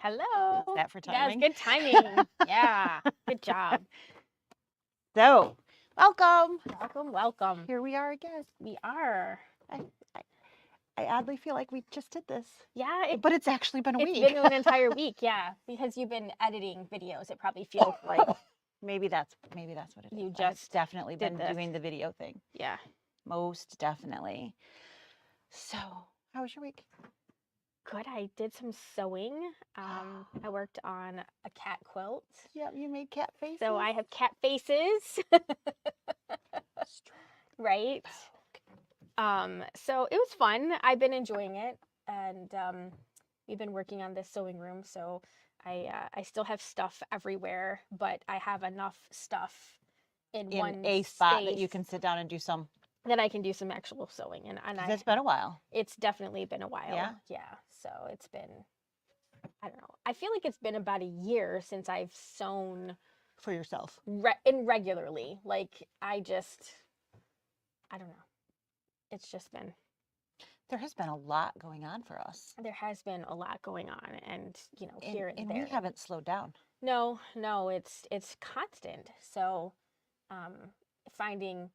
Hello. Is that for Yes, timing? good timing. Yeah, good job. So, welcome. Welcome, welcome. Here we are again. We are. I oddly feel like we just did this. Yeah, But it's actually been a it's week. been an entire week, yeah, because you've been editing videos. It probably feels like maybe that's what it is. You I've just definitely did been this. doing the video thing. Yeah. Most definitely. So, how was your week? Good. I did some sewing. I worked on a cat quilt. Yep, you made cat faces. So I have cat faces. Right. So it was fun. I've been enjoying it, and we've been working on this sewing room. So I still have stuff everywhere, but I have enough stuff in one a spot that space you can sit down and do some. that I can do some actual sewing. And It's been a while. It's definitely been a while. Yeah? Yeah. So it's been, I don't know. I feel like it's been about a year since I've sewn For yourself. regularly. Like I don't know. It's just been. There has been a lot going on for us. There has been a lot going on, and here and there. And we haven't slowed down. No, it's constant. So, finding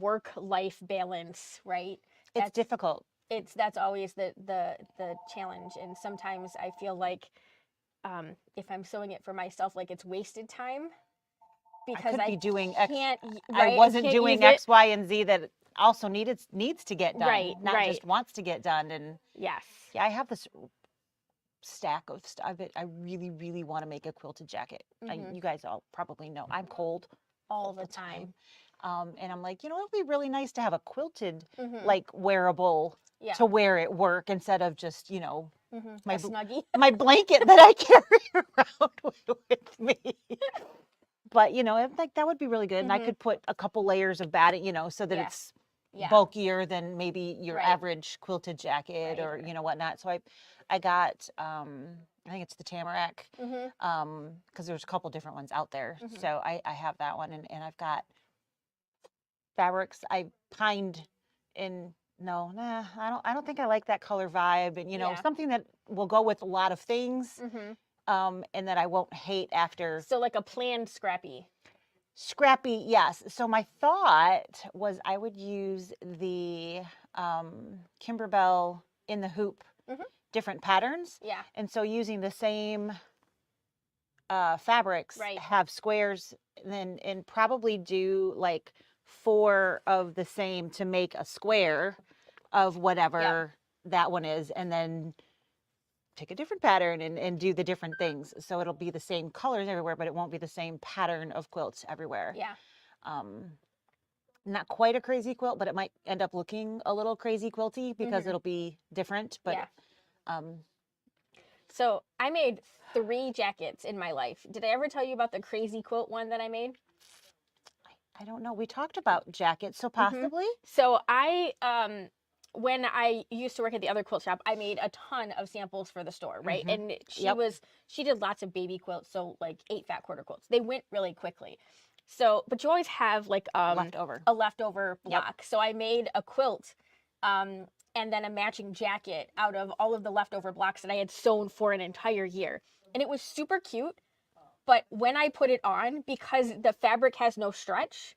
work-life balance, right? It's difficult. That's always the challenge, and sometimes I feel like if I'm sewing it for myself, like it's wasted time because I could be doing can't. I wasn't doing X, Y, and Z that also needs to get done, Right, not right. just wants to get done. And Yes. yeah, I have this stack of stuff that I really, really want to make a quilted jacket. You guys all probably know I'm cold all the time. And I'm like, it would be really nice to have a quilted, Mhm. like wearable Yeah. to wear at work instead of just, My snuggie. my blanket that I carry around with me. But, like that would be really good. And I could put a couple layers of batting, so that Yeah. it's Yeah. bulkier than maybe your Right. average quilted jacket or, whatnot. So I got, I think it's the Tamarack, because there's a couple different ones out there. So I have that one, and I've got fabrics. I pined in, I don't think I like that color vibe, and something that will go with a lot of things, and that I won't hate after. So like a planned scrappy. Scrappy, yes. So my thought was I would use the Kimberbell in the hoop, different patterns. Yeah. And so using the same fabrics, Right. have squares, and probably do like 4 of the same to make a square of whatever that one is, and then pick a different pattern and do the different things. So it'll be the same colors everywhere, but it won't be the same pattern of quilts everywhere. Yeah. Not quite a crazy quilt, but it might end up looking a little crazy quilty because it'll be different. But so I made 3 jackets in my life. Did I ever tell you about the crazy quilt one that I made? I don't know. We talked about jackets, so possibly. So I when I used to work at the other quilt shop, I made a ton of samples for the store, right? And she did lots of baby quilts, so like 8 fat quarter quilts. They went really quickly. So, but you always have like a leftover block. So I made a quilt and then a matching jacket out of all of the leftover blocks that I had sewn for an entire year. And it was super cute. But when I put it on, because the fabric has no stretch,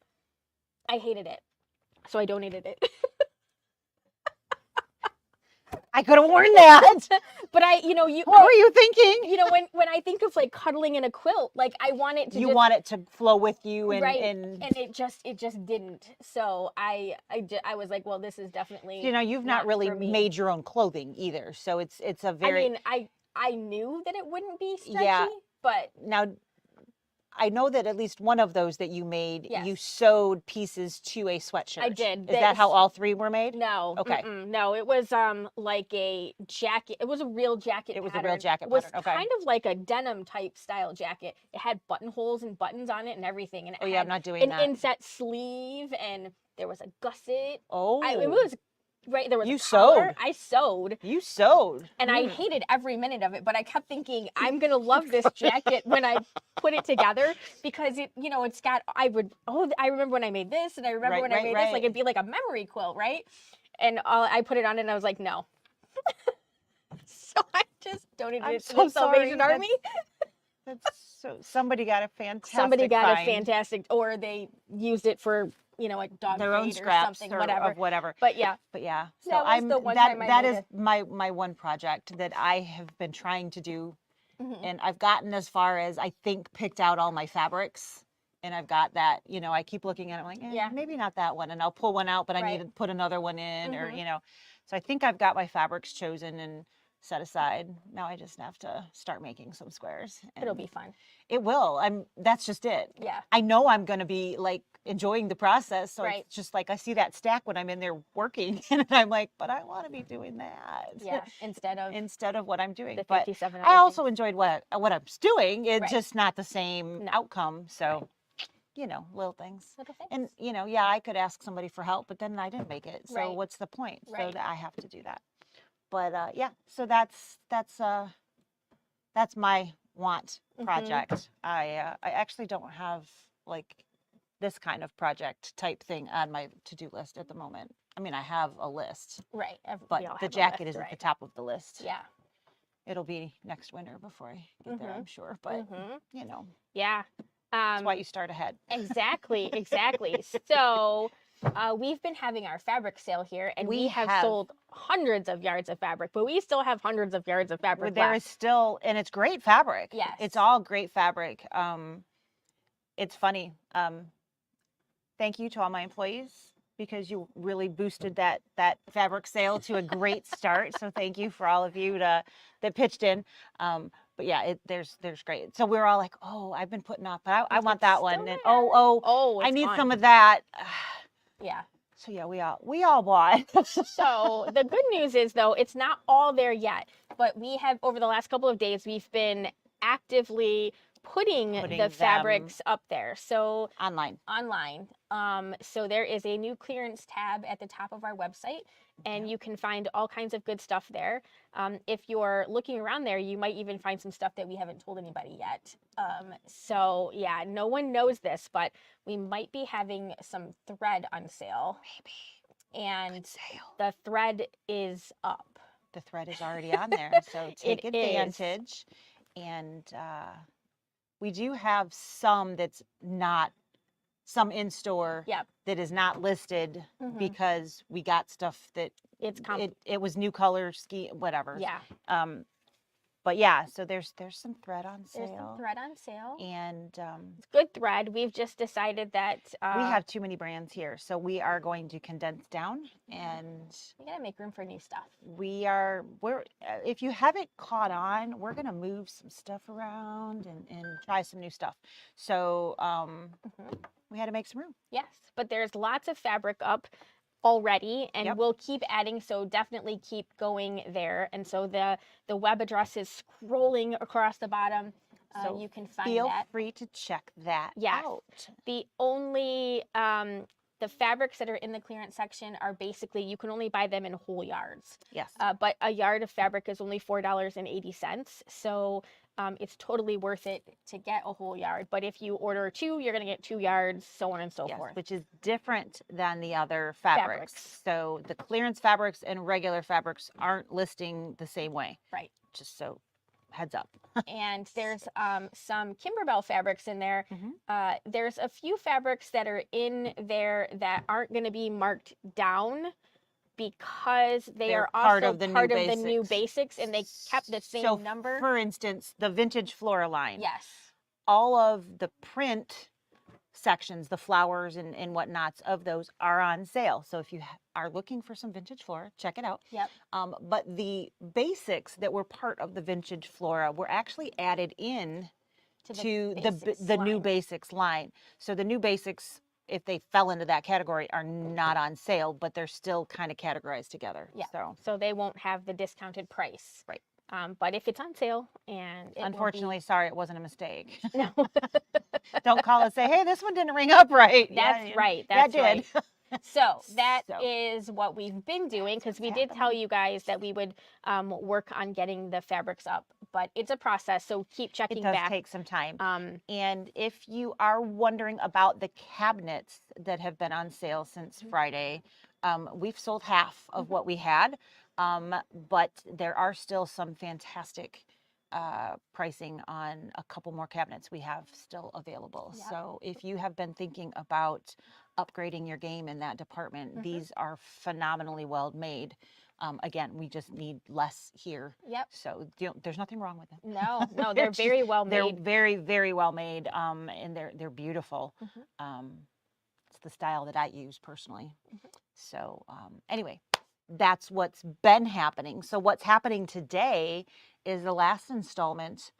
I hated it. So I donated it. I could have worn that. But what were you thinking? When I think of like cuddling in a quilt, like I want it to want it to flow with you, and and it just didn't. So I was like, well, this is definitely you've not really made your own clothing either. So it's a very I knew that it wouldn't be stretchy, but now I know that at least one of those that you made, you sewed pieces to a sweatshirt. I did. Is that how all 3 were made? No. Okay. No, it was like a jacket. It was a real jacket. It was pattern. a real jacket It was pattern. Okay. kind of like a denim type style jacket. It had buttonholes and buttons on it and everything. And it had I'm not doing an that. inset sleeve, and there was a gusset. Oh. It was right. There was you a collar. sewed. I sewed. You sewed. And I hated every minute of it, but I kept thinking I'm gonna love this jacket when I put it together, because it, it's got. I remember when I made this, and I remember when I made this. Like it'd be like a memory quilt, right? And I put it on, and I was like, no. So I just donated I'm it to so the Salvation sorry. Army. That's so, somebody got a fantastic Somebody got find. a fantastic, or they used it for, you know, a dog Their own crate or scraps something, or whatever. of whatever. But yeah, But yeah, so that was the one time I that made is it. my one project that I have been trying to do, Mhm. and I've gotten as far as I think picked out all my fabrics, and I've got that. You know, I keep looking at it, I'm like, Yeah. maybe not that one, and I'll pull one out, but I need Right. to put another one in, or Mhm. you know, so I think I've got my fabrics chosen and set aside. Now I just have to start making some squares. It'll and be fun. It will. That's just it. Yeah. I know I'm going to be like enjoying the process. So Right. it's just like I see that stack when I'm in there working and I'm like, but I want to be doing that. Yeah. Instead of what I'm doing. the But 57 I other also things. enjoyed what I'm doing. It's Right. just not the same No. outcome. So, you know, little things. Little things. And, you know, yeah, I could ask somebody for help, but then I didn't make it. So Right. what's the point? So Right. that I have to do that. But yeah, so that's my want project. I actually don't have like this kind of project type thing on my to-do list at the moment. I mean, I have a list, Right. but We all the have a jacket list, is at right? the top of the list. Yeah. It'll be next winter before I get there, I'm sure. But you know, Yeah. that's why you start ahead. Exactly. Exactly. So we've been having our fabric sale here, and we have sold hundreds of yards of fabric, but we still have hundreds of yards of fabric There left. is still, and it's great fabric. Yes. It's all great fabric. It's funny. Thank you to all my employees because you really boosted that fabric sale to a great start. So thank you for all of you that pitched in. But yeah, there's great. So we're all like, oh, I've been putting off, but I want that one. And I need some of that. Yeah. So yeah, we all bought. So the good news is though, it's not all there yet, but we have over the last couple of days, we've been actively putting the fabrics up there. So online. So there is a new clearance tab at the top of our website, and you can find all kinds of good stuff there. If you're looking around there, you might even find some stuff that we haven't told anybody yet. So yeah, no one knows this, but we might be having some thread on sale. Maybe. And the thread is up. The thread is already on there, so take advantage. And we do have some that's not, some in store that is not listed because we got stuff that it was new color whatever. Yeah. But yeah, so there's some thread on sale. There's some thread on sale. And it's good thread. We've just decided that we have too many brands here, so we are going to condense down, and we gotta make room for new stuff. We're if you haven't caught on, we're gonna move some stuff around and try some new stuff. So we had to make some room. Yes, but there's lots of fabric up already, and we'll keep adding, so definitely keep going there. And so the web address is scrolling across the bottom, so you can find feel free to check that out. The only the fabrics that are in the clearance section are basically, you can only buy them in whole yards. Yes. But a yard of fabric is only $4.80, so it's totally worth it to get a whole yard. But if you order 2, you're going to get 2 yards, so on and so forth. Which is different than the other fabrics. So the clearance fabrics and regular fabrics aren't listing the same way. Right. Just so heads up. And there's some Kimberbell fabrics in there. There's a few fabrics that are in there that aren't going to be marked down because they're also part of the new basics, and they kept the same number. For instance, the vintage flora line. Yes. All of the print sections, the flowers and whatnots of those are on sale. So if you are looking for some vintage flora, check it out. Yep. But the basics that were part of the vintage flora were actually added in to the new basics line. So the new basics, if they fell into that category, are not on sale, but they're still kind of categorized together. Yeah. So they won't have the discounted price. Right. But if it's on sale, and unfortunately, sorry, it wasn't a mistake. No. Don't call and say, hey, this one didn't ring up right. That's right. That's right. So that is what we've been doing, because we did tell you guys that we would work on getting the fabrics up, but it's a process, so keep checking back. It does take some time. And if you are wondering about the cabinets that have been on sale since Friday, we've sold half of what we had. But there are still some fantastic pricing on a couple more cabinets we have still available. Yep. So if you have been thinking about upgrading your game in that department, these are phenomenally well made. Again, we just need less here. Yep. So there's nothing wrong with it. No, they're very well made. They're very, very well made, and they're beautiful. It's the style that I use personally. So anyway, that's what's been happening. So what's happening today is the last installment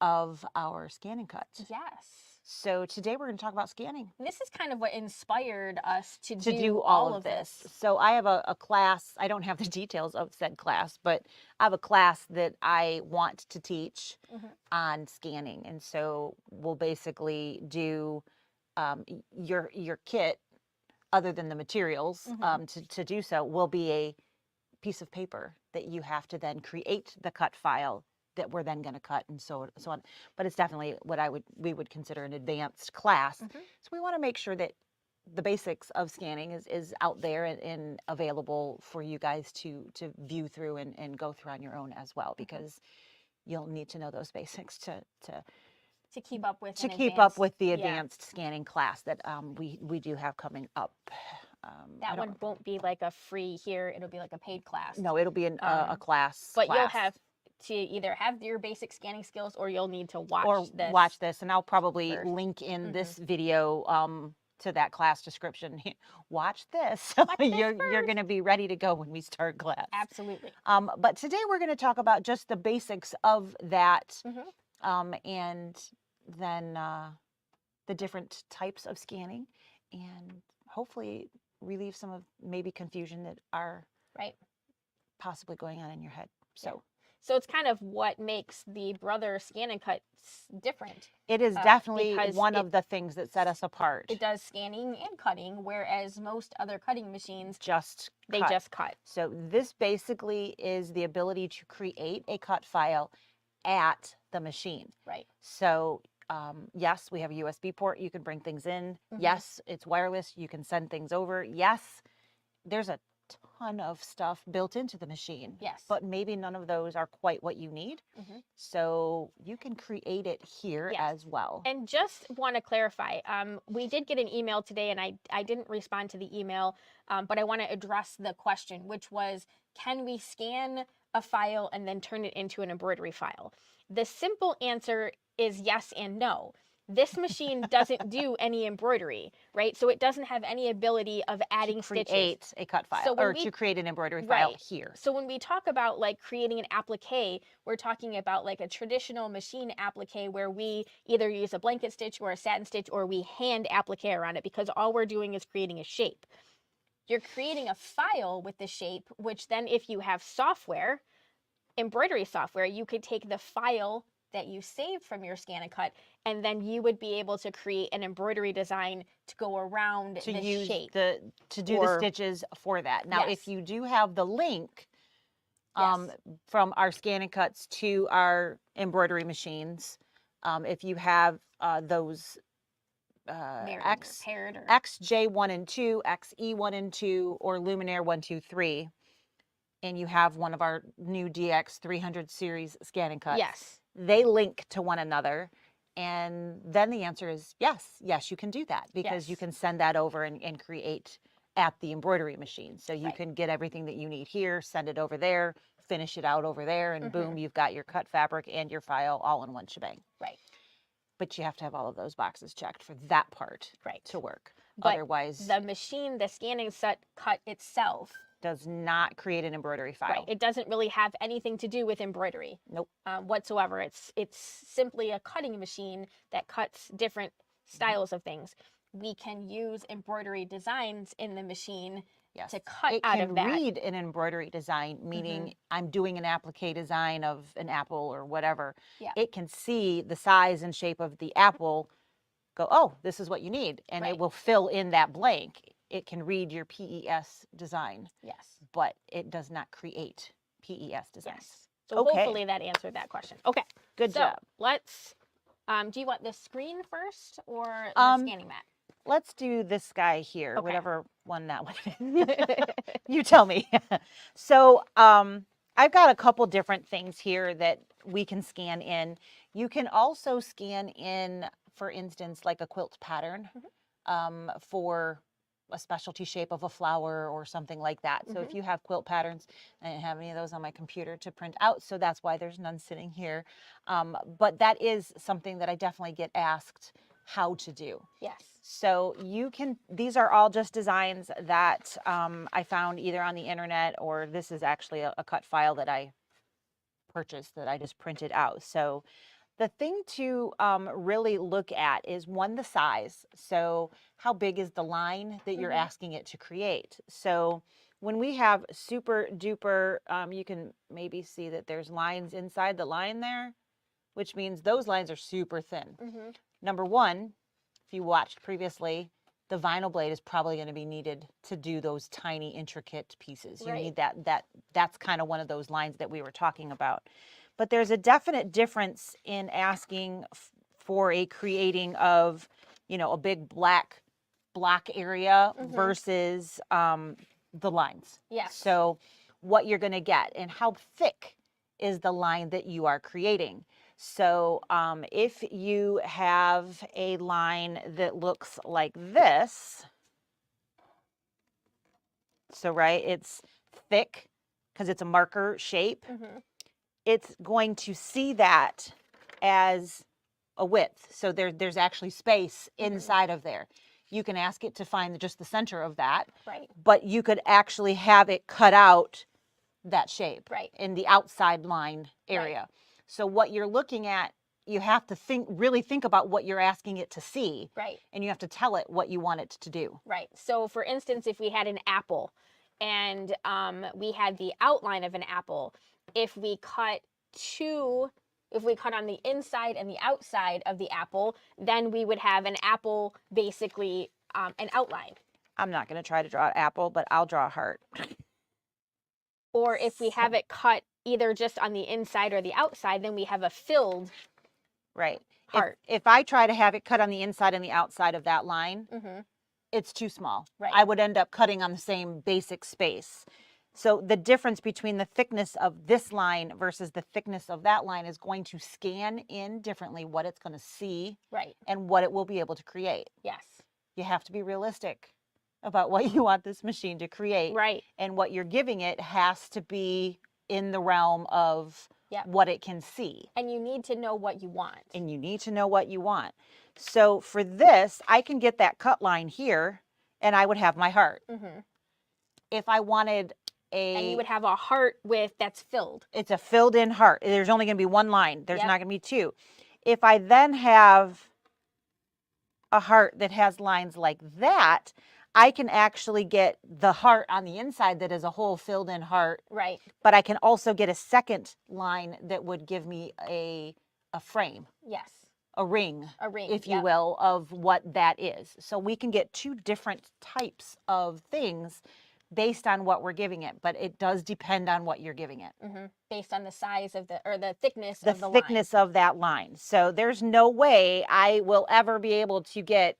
of our Scan and Cut. Yes. So today we're going to talk about scanning. This is kind of what inspired us to do all of this. So I have a class. I don't have the details of said class, but I have a class that I want to teach on scanning. And so we'll basically do your kit, other than the materials, to do so, will be a piece of paper that you have to then create the cut file that we're then going to cut, and so on. But it's definitely what we would consider an advanced class. So we want to make sure that the basics of scanning is out there and available for you guys to view through and go through on your own as well, because you'll need to know those basics to keep up with the advanced scanning class that we do have coming up. That one won't be like a free here. It'll be like a paid class. No, it'll be a class. But you'll have to either have your basic scanning skills, or you'll need to watch this. And I'll probably link in this video to that class description. Watch this. You're going to be ready to go when we start class. Absolutely. But today we're going to talk about just the basics of that, and then the different types of scanning, and hopefully relieve some of maybe confusion that are possibly going on in your head. So it's kind of what makes the Brother Scan and Cuts different. It is definitely one of the things that set us apart. It does scanning and cutting, whereas most other cutting machines just cut. So this basically is the ability to create a cut file at the machine. Right. So yes, we have a USB port. You can bring things in. Yes, it's wireless. You can send things over. Yes, there's a ton of stuff built into the machine. Yes. But maybe none of those are quite what you need. So you can create it here as well. And just want to clarify, we did get an email today, and I didn't respond to the email, but I want to address the question, which was, can we scan a file and then turn it into an embroidery file? The simple answer is yes and no. This machine doesn't do any embroidery, right? So it doesn't have any ability of adding stitches. To create a cut file, or to create an embroidery file here. So when we talk about like creating an applique, we're talking about like a traditional machine applique where we either use a blanket stitch or a satin stitch, or we hand applique around it, because all we're doing is creating a shape. You're creating a file with the shape, which then if you have software, embroidery software, you could take the file that you saved from your Scan and Cut, and then you would be able to create an embroidery design to go around the shape. To do the stitches for that. Now, if you do have the link from our Scan and Cuts to our embroidery machines, if you have those XJ1 and 2, XE1 and 2, or Luminaire 1, 2, 3, and you have one of our new DX 300 series Scan and Cuts, they link to one another, and then the answer is yes, you can do that, because you can send that over and create at the embroidery machine. So you can get everything that you need here, send it over there, finish it out over there, and boom, you've got your cut fabric and your file all in one shebang. Right. But you have to have all of those boxes checked for that part to work. But otherwise, the machine, the Scan and Cut itself, does not create an embroidery file. Right. It doesn't really have anything to do with embroidery. Nope. Whatsoever. It's simply a cutting machine that cuts different styles of things. We can use embroidery designs in the machine to cut out of that. It can read an embroidery design, meaning I'm doing an applique design of an apple or whatever. It can see the size and shape of the apple, go, oh, this is what you need, and it will fill in that blank. It can read your PES design. Yes. But it does not create PES designs. Yes. So hopefully that answered that question. Okay. Good job. Let's, do you want the screen first or the scanning mat? let's do this guy here, Okay. whatever one that one is. You tell me. So I've got a couple different things here that we can scan in. You can also scan in, for instance, like a quilt pattern for a specialty shape of a flower or something like that. So if you have quilt patterns, I didn't have any of those on my computer to print out, so that's why there's none sitting here. But that is something that I definitely get asked how to do. Yes. So you can, these are all just designs that I found either on the internet, or this is actually a cut file that I purchased that I just printed out. So the thing to really look at is, one, the size. So how big is the line that you're asking it to create? So when we have super duper, you can maybe see that there's lines inside the line there, which means those lines are super thin. Number one, if you watched previously, the vinyl blade is probably going to be needed to do those tiny intricate pieces. You need that's kind of one of those lines that we were talking about. But there's a definite difference in asking for a creating of, you know, a big black block area versus the lines. Yes. So what you're going to get and how thick is the line that you are creating. So if you have a line that looks like this, so right, it's thick because it's a marker shape, it's going to see that as a width. So there's actually space inside of there. You can ask it to find just the center of that, but you could actually have it cut out that shape in the outside line area. So what you're looking at, you have to really think about what you're asking it to see. And you have to tell it what you want it to do. So for instance, if we had an apple and we had the outline of an apple, if we cut on the inside and the outside of the apple, then we would have an apple, basically an outline. I'm not going to try to draw an apple, but I'll draw a heart. Or if we have it cut either just on the inside or the outside, then we have a filled heart. If I try to have it cut on the inside and the outside of that line, it's too small. I would end up cutting on the same basic space. So the difference between the thickness of this line versus the thickness of that line is going to scan in differently what it's going to see and what it will be able to create. Yes. You have to be realistic about what you want this machine to create. And what you're giving it has to be in the realm of what it can see. And you need to know what you want. So for this, I can get that cut line here and I would have my heart. If I wanted and you would have a heart that's filled. It's a filled in heart. There's only going to be one line. There's not going to be two. If I then have a heart that has lines like that, I can actually get the heart on the inside that is a whole filled in heart. But I can also get a second line that would give me a frame. Yes. A ring, if you will, of what that is. So we can get two different types of things based on what we're giving it, but it does depend on what you're giving it. Based on the size of the thickness of the line. The thickness of that line. So there's no way I will ever be able to get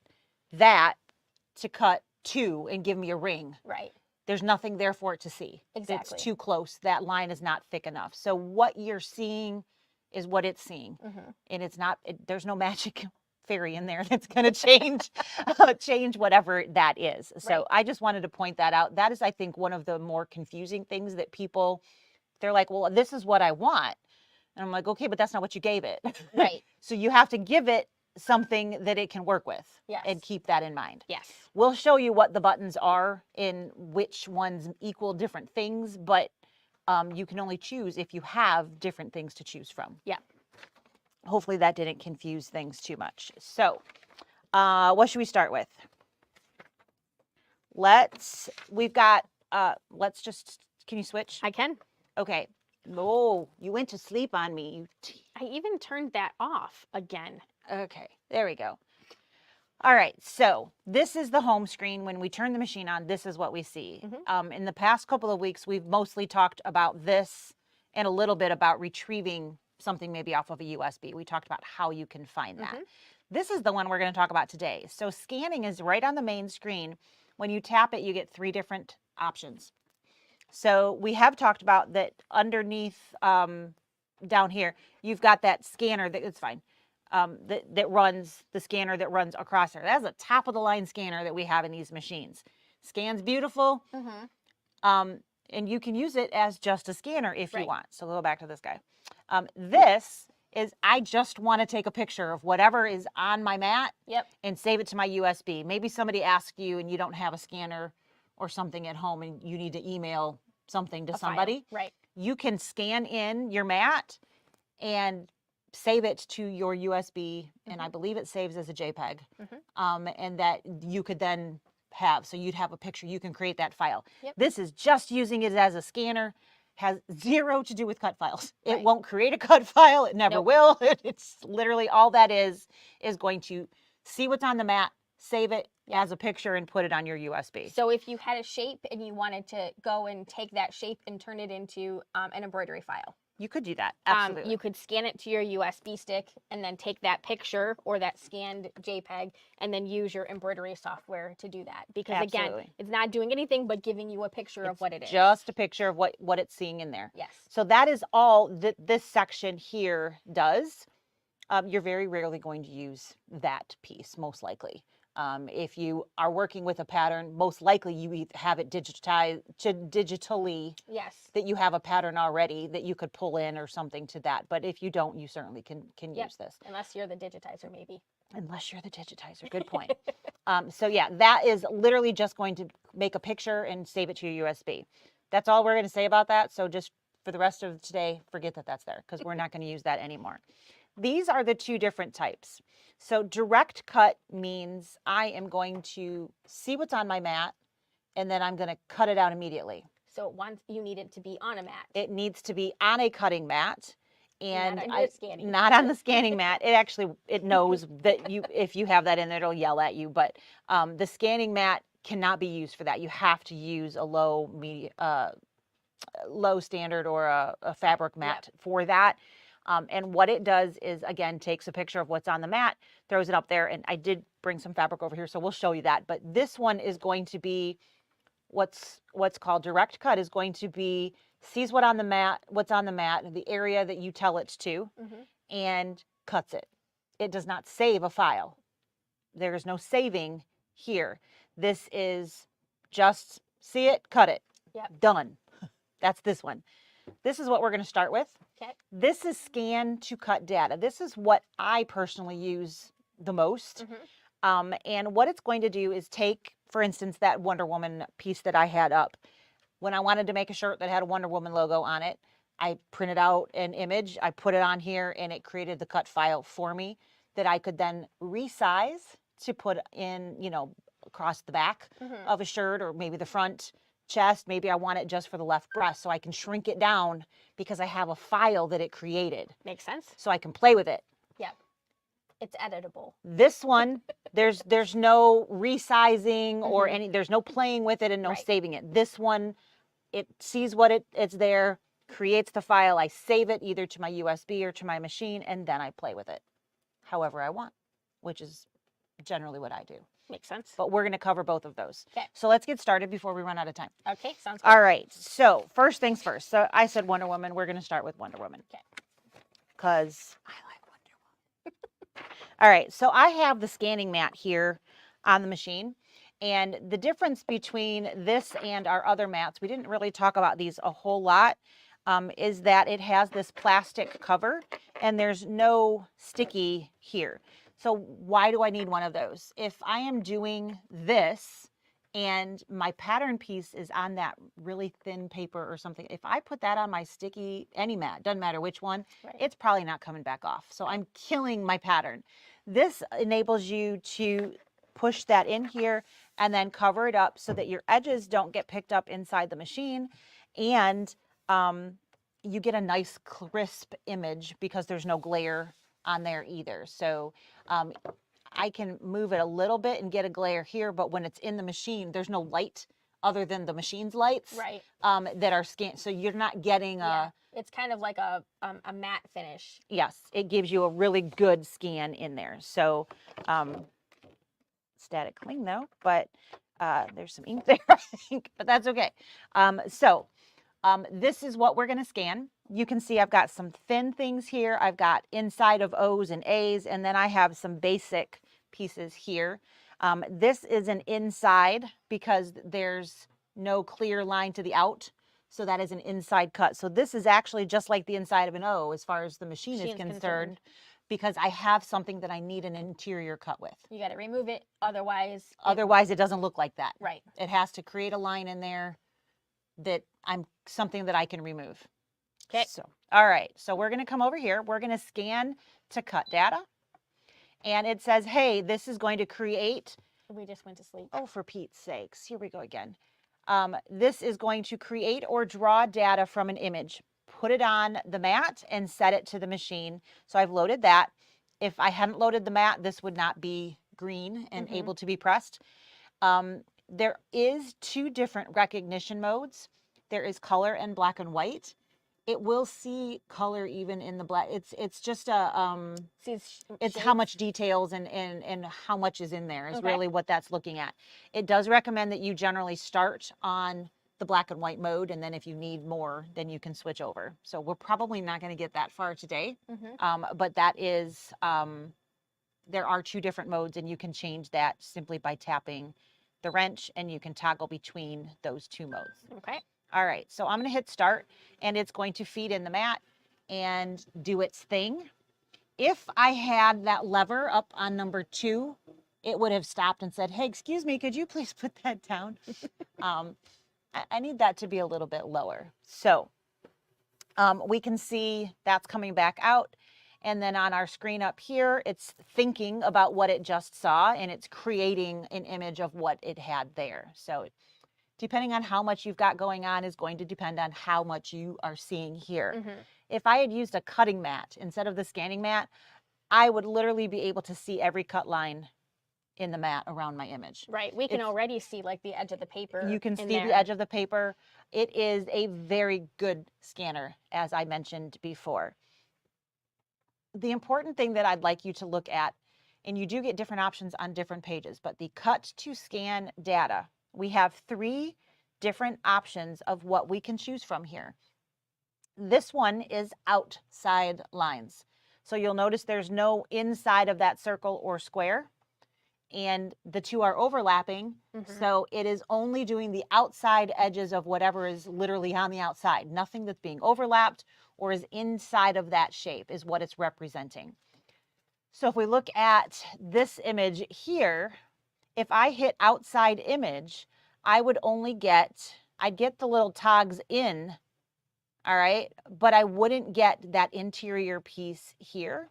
that to cut two and give me a ring. There's nothing there for it to see. It's too close. That line is not thick enough. So what you're seeing is what it's seeing. And it's not, there's no magic fairy in there that's going to change whatever that is. So I just wanted to point that out. That is, I think, one of the more confusing things that people, they're like, well, this is what I want. And I'm like, okay, but that's not what you gave it. So you have to give it something that it can work with and keep that in mind. We'll show you what the buttons are and which ones equal different things, but you can only choose if you have different things to choose from. Hopefully that didn't confuse things too much. So what should we start with? We've got, can you switch? I can. Okay. Oh, you went to sleep on me. I even turned that off again. Okay, there we go. All right, so this is the home screen. When we turn the machine on, this is what we see. In the past couple of weeks, we've mostly talked about this and a little bit about retrieving something maybe off of a USB. We talked about how you can find that. This is the one we're going to talk about today. So scanning is right on the main screen. When you tap it, you get 3 different options. So we have talked about that underneath down here, you've got that scanner it's fine. That runs the scanner that runs across there. That's a top of the line scanner that we have in these machines. Scans beautiful. And you can use it as just a scanner if you want. So we'll go back to this guy. This is, I just want to take a picture of whatever is on my mat and save it to my USB. Maybe somebody asked you and you don't have a scanner or something at home and you need to email something to somebody. Right. You can scan in your mat and save it to your USB, and I believe it saves as a JPEG, and that you could then have. So you'd have a picture. You can create that file. This is just using it as a scanner. Has 0 to do with cut files. It won't create a cut file. It never will. It's literally all that is going to see what's on the mat, save it as a picture, and put it on your USB. So if you had a shape and you wanted to go and take that shape and turn it into an embroidery file, you could do that. Absolutely. You could scan it to your USB stick and then take that picture or that scanned JPEG and then use your embroidery software to do that. Because again, it's not doing anything but giving you a picture of what it is. Just a picture of what it's seeing in there. Yes. So that is all that this section here does. You're very rarely going to use that piece, most likely. If you are working with a pattern, most likely you have it digitally. Yes. That you have a pattern already that you could pull in or something to that. But if you don't, you certainly can use this. Unless you're the digitizer, maybe. Unless you're the digitizer. Good point. So yeah, that is literally just going to make a picture and save it to your USB. That's all we're going to say about that. So just for the rest of today, forget that that's there because we're not going to use that anymore. These are the 2 different types. So direct cut means I am going to see what's on my mat and then I'm going to cut it out immediately. So once you need it to be on a mat. It needs to be on a cutting mat and not on the scanning mat. It knows that if you have that in there, it'll yell at you. But the scanning mat cannot be used for that. You have to use a low standard or a fabric mat for that. And what it does is, again, takes a picture of what's on the mat, throws it up there. And I did bring some fabric over here, so we'll show you that. But this one is going to be what's called direct cut is going to be sees what's on the mat, the area that you tell it to, and cuts it. It does not save a file. There is no saving here. This is just see it, cut it. Done. That's this one. This is what we're going to start with. Okay. This is scan to cut data. This is what I personally use the most. And what it's going to do is take, for instance, that Wonder Woman piece that I had up. When I wanted to make a shirt that had a Wonder Woman logo on it, I printed out an image, I put it on here, and it created the cut file for me that I could then resize to put in, across the back of a shirt or maybe the front chest. Maybe I want it just for the left breast, so I can shrink it down because I have a file that it created. Makes sense. So I can play with it. It's editable. This one, there's no resizing or there's no playing with it and no saving it. This one, it sees what it's there, creates the file. I save it either to my USB or to my machine, and then I play with it however I want, which is generally what I do. Makes sense. But we're going to cover both of those. Okay. So let's get started before we run out of time. Okay, sounds good. All right. So first things first. So I said Wonder Woman. We're going to start with Wonder Woman. Okay. Because I like Wonder Woman. All right. So I have the scanning mat here on the machine. And the difference between this and our other mats, we didn't really talk about these a whole lot, is that it has this plastic cover and there's no sticky here. So why do I need one of those? If I am doing this and my pattern piece is on that really thin paper or something, if I put that on my sticky, any mat, doesn't matter which one, it's probably not coming back off. So I'm killing my pattern. This enables you to push that in here and then cover it up so that your edges don't get picked up inside the machine, and you get a nice crisp image because there's no glare on there either. So I can move it a little bit and get a glare here, but when it's in the machine, there's no light other than the machine's lights, right, that are scanned. So you're not getting yeah. It's kind of like a matte finish. yes, it gives you a really good scan in there. So static cling though, but there's some ink there, I think, but that's okay. This is what we're going to scan. You can see I've got some thin things here. I've got inside of O's and A's, and then I have some basic pieces here. This is an inside because there's no clear line to the out. So that is an inside cut. So this is actually just like the inside of an O as far as the machine is concerned, because I have something that I need an interior cut with. You got to remove it, otherwise it doesn't look like that. Right. It has to create a line in there that something that I can remove. Okay. So, all right. So we're going to come over here. We're going to scan to cut data. And it says, hey, this is going to create. We just went to sleep. Oh, for Pete's sakes. Here we go again. This is going to create or draw data from an image. Put it on the mat and set it to the machine. So I've loaded that. If I hadn't loaded the mat, this would not be green and able to be pressed. There is 2 different recognition modes. There is color and black and white. It will see color even in the black. It's just a it's how much details and how much is in there is really what that's looking at. It does recommend that you generally start on the black and white mode, and then if you need more, then you can switch over. So we're probably not going to get that far today, but that is there are 2 different modes, and you can change that simply by tapping the wrench, and you can toggle between those 2 modes. Okay. All right, so I'm going to hit start, and it's going to feed in the mat and do its thing. If I had that lever up on number 2, it would have stopped and said, hey, excuse me, could you please put that down? I need that to be a little bit lower. So we can see that's coming back out. And then on our screen up here, it's thinking about what it just saw, and it's creating an image of what it had there. So depending on how much you've got going on is going to depend on how much you are seeing here. If I had used a cutting mat instead of the scanning mat, I would literally be able to see every cut line in the mat around my image. Right. We can already see like the edge of the paper. You can see the edge of the paper. It is a very good scanner, as I mentioned before. The important thing that I'd like you to look at, and you do get different options on different pages, but the cut to scan data, we have 3 different options of what we can choose from here. This one is outside lines. So you'll notice there's no inside of that circle or square, and the 2 are overlapping. So it is only doing the outside edges of whatever is literally on the outside. Nothing that's being overlapped or is inside of that shape is what it's representing. So if we look at this image here, if I hit outside image, I would only I'd get the little togs in, all right, but I wouldn't get that interior piece here.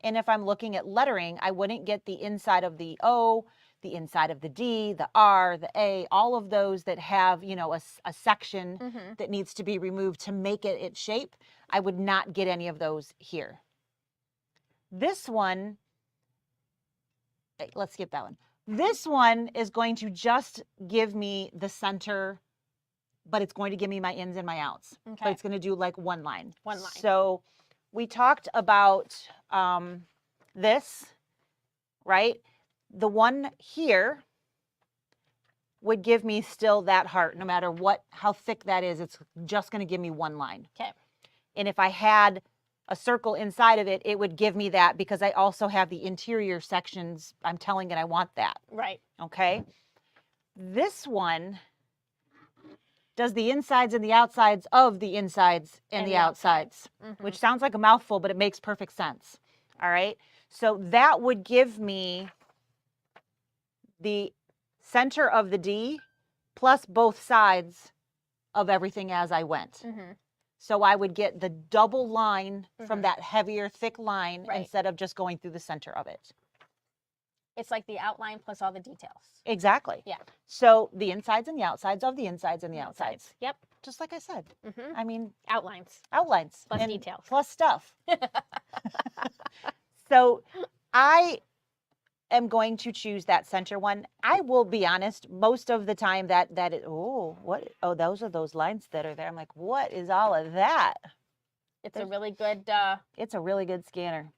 And if I'm looking at lettering, I wouldn't get the inside of the O, the inside of the D, the R, the A, all of those that have, you know, a section that needs to be removed to make it its shape. I would not get any of those here. This one, let's skip that one. This one is going to just give me the center, but it's going to give me my ins and my outs. Okay. But it's going to do like one line. One line. So we talked about this, right? The one here would give me still that heart, no matter how thick that is. It's just going to give me one line. Okay. And if I had a circle inside of it, it would give me that because I also have the interior sections. I'm telling it I want that. Right. Okay. This one does the insides and the outsides of the insides and the outsides, which sounds like a mouthful, but it makes perfect sense. All right. So that would give me the center of the D plus both sides of everything as I went. So I would get the double line from that heavier, thick line instead of just going through the center of it. It's like the outline plus all the details. Exactly. Yeah. So the insides and the outsides of the insides and the outsides. Yep. Just like I said. I mean, outlines. Outlines. Plus and details. Plus stuff. So I am going to choose that center one. I will be honest, most of the time that is, those are those lines that are there. I'm like, what is all of that? It's a really good it's a really good scanner.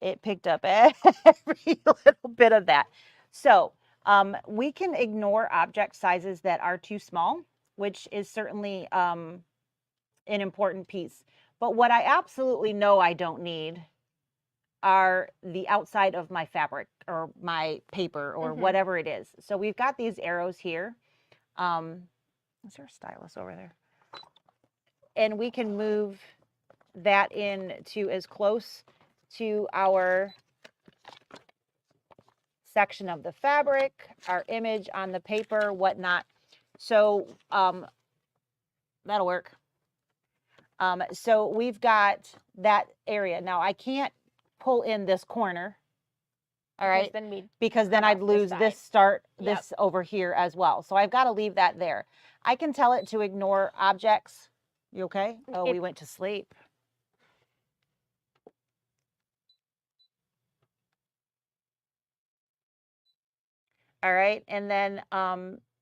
It picked up every little bit of that. So we can ignore object sizes that are too small, which is certainly an important piece. But what I absolutely know I don't need are the outside of my fabric or my paper or whatever it is. So we've got these arrows here. Is there a stylus over there? And we can move that in to as close to our section of the fabric, our image on the paper, whatnot. So that'll work. So we've got that area. Now I can't pull in this corner, all right, because then I'd lose this over here as well. So I've got to leave that there. I can tell it to ignore objects. You okay? Oh, we went to sleep. All right, and then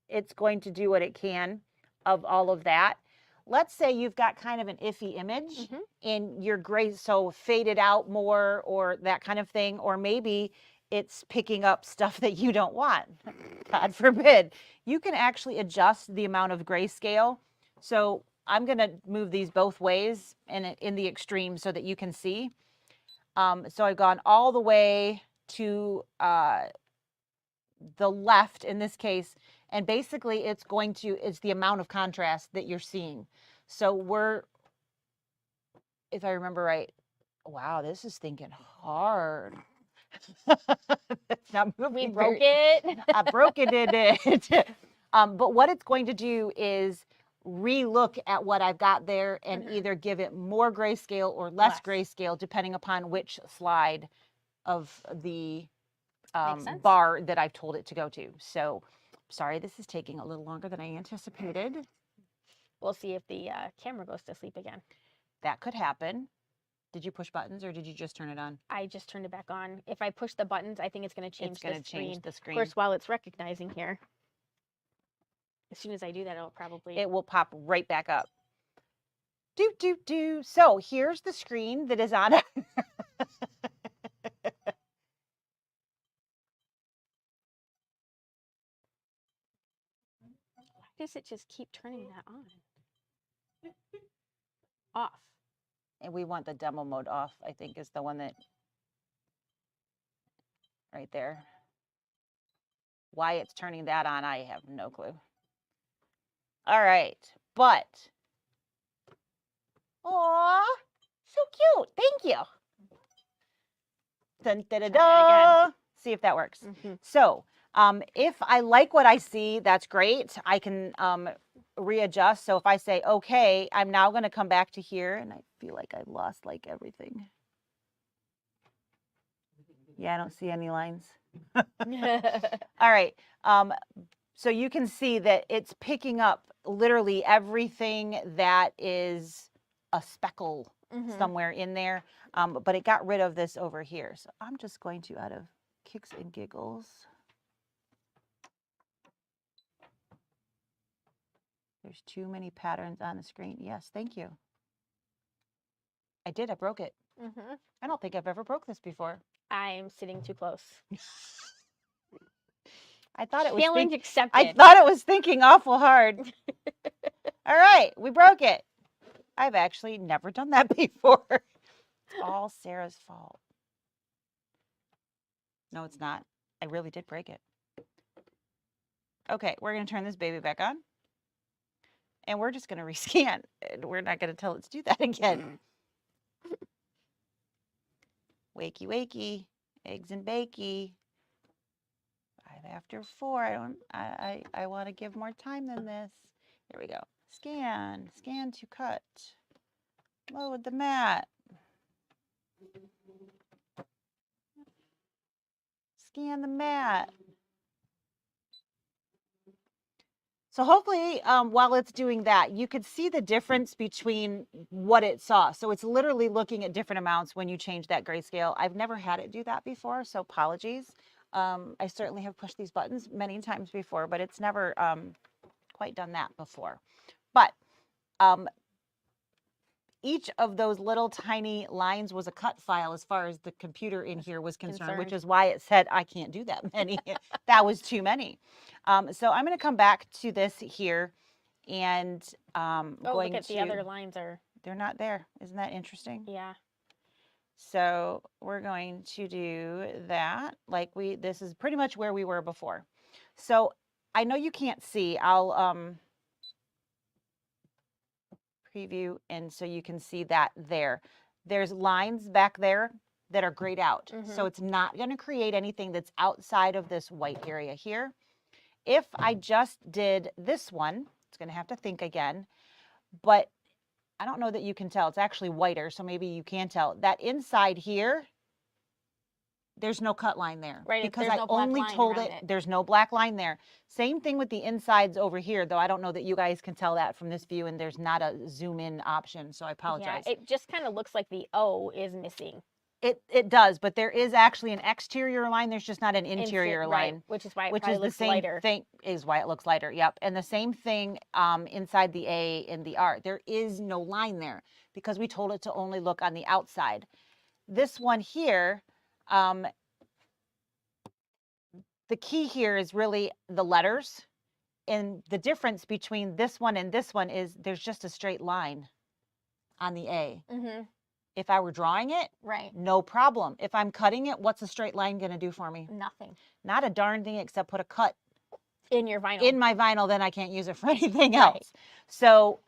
it's going to do what it can of all of that. Let's say you've got kind of an iffy image and your gray so faded out more or that kind of thing, or maybe it's picking up stuff that you don't want, God forbid. You can actually adjust the amount of grayscale. So I'm going to move these both ways in the extreme so that you can see. So I've gone all the way to the left in this case, and basically it's the amount of contrast that you're seeing. So if I remember right, wow, this is thinking hard. It's not moving. We broke it. I broke it in it. But what it's going to do is re-look at what I've got there and either give it more grayscale or less grayscale, depending upon which slide of the bar that I've told it to go to. So sorry, this is taking a little longer than I anticipated. We'll see if the camera goes to sleep again. That could happen. Did you push buttons or did you just turn it on? I just turned it back on. If I push the buttons, I think it's going to change the screen. Of course, while it's recognizing here. As soon as I do that, it will pop right back up. So here's the screen that is on. Why does it just keep turning that on? Off. And we want the demo mode off, I think, is the one that right there. Why it's turning that on, I have no clue. All right, but aw, so cute. Thank you. Dun, da, da, da. See if that works. So if I like what I see, that's great. I can readjust. So if I say, okay, I'm now going to come back to here, and I feel like I've lost like everything. Yeah, I don't see any lines. All right. So you can see that it's picking up literally everything that is a speckle somewhere in there. But it got rid of this over here. So I'm just going to, out of kicks and giggles. There's too many patterns on the screen. Yes, thank you. I did. I broke it. I don't think I've ever broke this before. I'm sitting too close. I thought it was challenge accepted. I thought it was thinking awful hard. All right, we broke it. I've actually never done that before. It's all Sarah's fault. No, it's not. I really did break it. Okay, we're going to turn this baby back on. And we're just going to rescan. We're not going to tell it to do that again. Wakey, wakey, eggs and bakey. 5 after 4. I want to give more time than this. Here we go. Scan to cut. Load the mat. Scan the mat. So hopefully, while it's doing that, you could see the difference between what it saw. So it's literally looking at different amounts when you change that grayscale. I've never had it do that before, so apologies. I certainly have pushed these buttons many times before, but it's never quite done that before. But each of those little tiny lines was a cut file as far as the computer in here was concerned, which is why it said I can't do that many. That was too many. So I'm going to come back to this here and look at the other lines they're not there. Isn't that interesting? Yeah. So we're going to do that this is pretty much where we were before. So I know you can't see. I'll preview, and so you can see that there. There's lines back there that are grayed out. So it's not going to create anything that's outside of this white area here. If I just did this one, it's going to have to think again, but I don't know that you can tell. It's actually whiter, so maybe you can tell. That inside here, there's no cut line there. Right, because I only told it there's no black line there. Same thing with the insides over here, though I don't know that you guys can tell that from this view, and there's not a zoom in option, so I apologize. Yeah, it just kind of looks like the O is missing. It does, but there is actually an exterior line. There's just not an interior line. Right, which is why it looks lighter. Is why it looks lighter, yep. And the same thing inside the A and the R. There is no line there because we told it to only look on the outside. This one here, the key here is really the letters. And the difference between this one and this one is there's just a straight line on the A. If I were drawing it, no problem. If I'm cutting it, what's a straight line going to do for me? Nothing. Not a darn thing except put a cut in your vinyl. In my vinyl, then I can't use it for anything else. So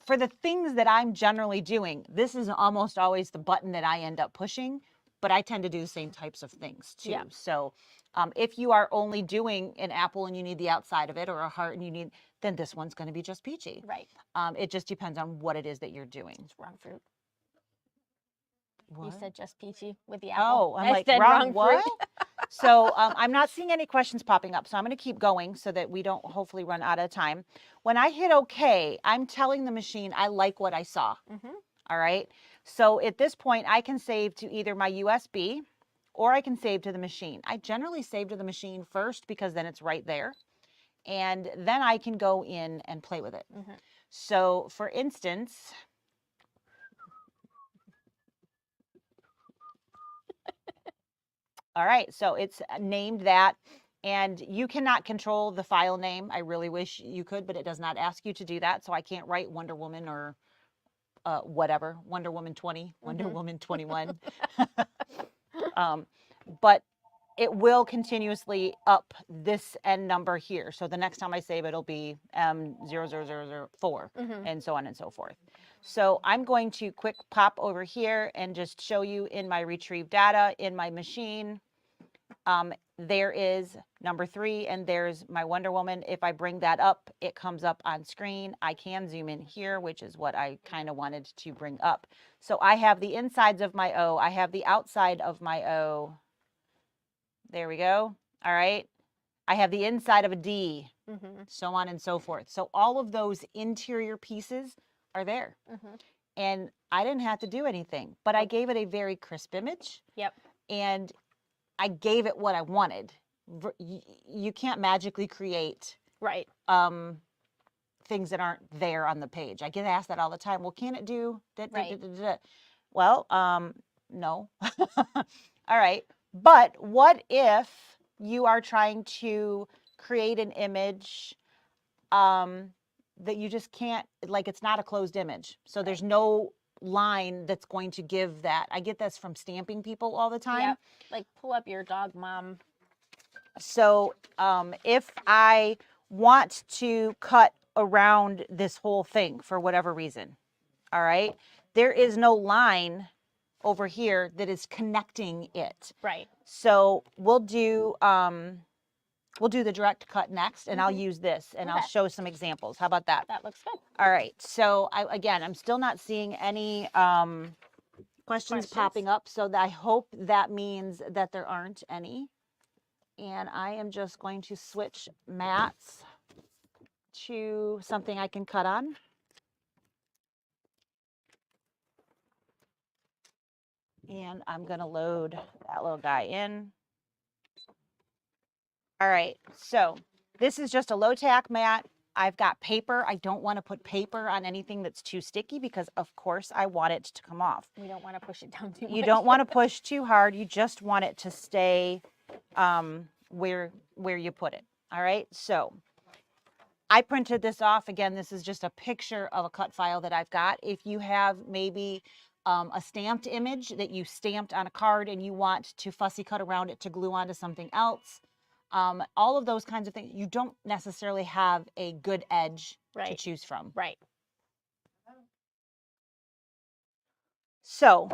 for the things that I'm generally doing, this is almost always the button that I end up pushing, but I tend to do the same types of things too. Yeah. So if you are only doing an apple and you need the outside of it, or a heart and you need, then this one's going to be just peachy. Right. It just depends on what it is that you're doing. It's wrong fruit. What? You said just peachy with the apple. Oh, I like, said wrong what? So I'm not seeing any questions popping up, so I'm going to keep going so that we don't hopefully run out of time. When I hit OK, I'm telling the machine I like what I saw. All right. So at this point, I can save to either my USB or I can save to the machine. I generally save to the machine first because then it's right there. And then I can go in and play with it. So for instance, all right, so it's named that, and you cannot control the file name. I really wish you could, but it does not ask you to do that. So I can't write Wonder Woman or whatever, Wonder Woman 20, Wonder Woman 21. But it will continuously up this N number here. So the next time I save, it'll be M00004 and so on and so forth. So I'm going to quick pop over here and just show you in my retrieve data in my machine. There is number 3 and there's my Wonder Woman. If I bring that up, it comes up on screen. I can zoom in here, which is what I kind of wanted to bring up. So I have the insides of my O. I have the outside of my O. There we go. All right. I have the inside of a D, so on and so forth. So all of those interior pieces are there. And I didn't have to do anything, but I gave it a very crisp image. Yep. And I gave it what I wanted. You can't magically create things that aren't there on the page. I get asked that all the time. Well, can it do that? Well, no. All right. But what if you are trying to create an image that you just can't, like it's not a closed image. So there's no line that's going to give that. I get this from stamping people all the time. Yep. Like pull up your dog mom. So if I want to cut around this whole thing for whatever reason, all right, there is no line over here that is connecting it. Right. So we'll do the direct cut next, and I'll use this, and I'll show some examples. How about that? That looks good. All right. So again, I'm still not seeing any questions popping up, so I hope that means that there aren't any. And I am just going to switch mats to something I can cut on. And I'm going to load that little guy in. All right, so this is just a low tack mat. I've got paper. I don't want to put paper on anything that's too sticky because, of course, I want it to come off. We don't want to push it down too much. You don't want to push too hard. You just want it to stay where you put it. All right, so I printed this off. Again, this is just a picture of a cut file that I've got. If you have maybe a stamped image that you stamped on a card and you want to fussy cut around it to glue onto something else, all of those kinds of things, you don't necessarily have a good edge to choose from. Right. So